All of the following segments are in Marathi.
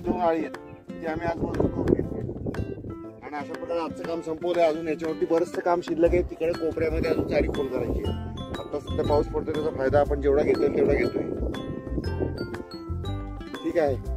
2 आळी आहेत ती आम्ही आज मजबूत करून घेतली आणि अशा प्रकारे आजचं काम संपवलंय. अजून याच्यावरती बरंचसं काम शिल्लक आहे. तिकडे कोपऱ्यामध्ये अजून चारी खोल करायची आहे. आता सध्या पाऊस पडतोय त्याचा फायदा आपण जेवढा घेतोय तेवढा घेतोय. ठीक आहे.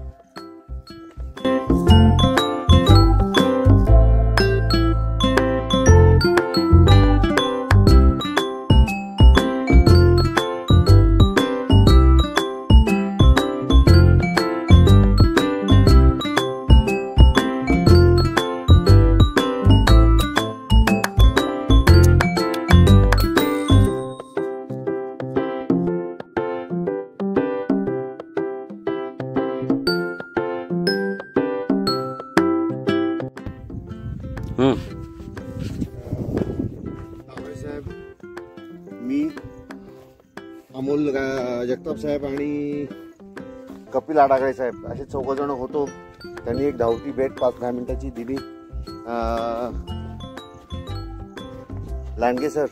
साहेब, मी, अमोल जगताप साहेब आणि कपिल आडागळे साहेब असे 4 जण होतो. त्यांनी एक धावती भेट 5-10 मिनिटाची दिली. लांडगे सर,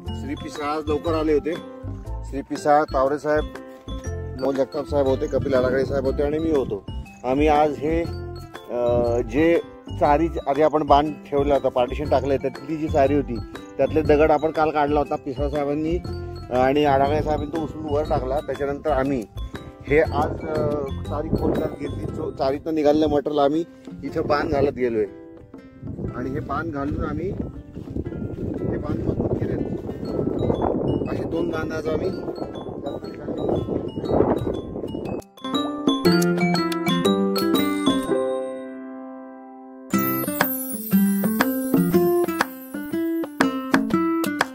श्री पिसाळ आज लवकर आले होते. श्री पिसाळ, तावरे साहेब, अमोल जगताप साहेब होते, कपिल आडागळे साहेब होते आणि मी होतो. आम्ही आज हे जे चारी आधी आपण बांध ठेवला होता, पार्टिशन टाकलंय, त्यातली जी चारी होती त्यातले दगड आपण काल काढला होता. पिसाळ साहेबांनी आणि आडागळे साहेबांनी तो उचलून वर टाकला. त्याच्यानंतर आम्ही हे आज चारी खोल करत घेतली. चारीतनं निघालेलं मटेरियल आम्ही इथं बांध घालत गेलोय आणि हे बांध घालून आम्ही हे बांध मजबूत केले. असे 2 बांध आज आम्ही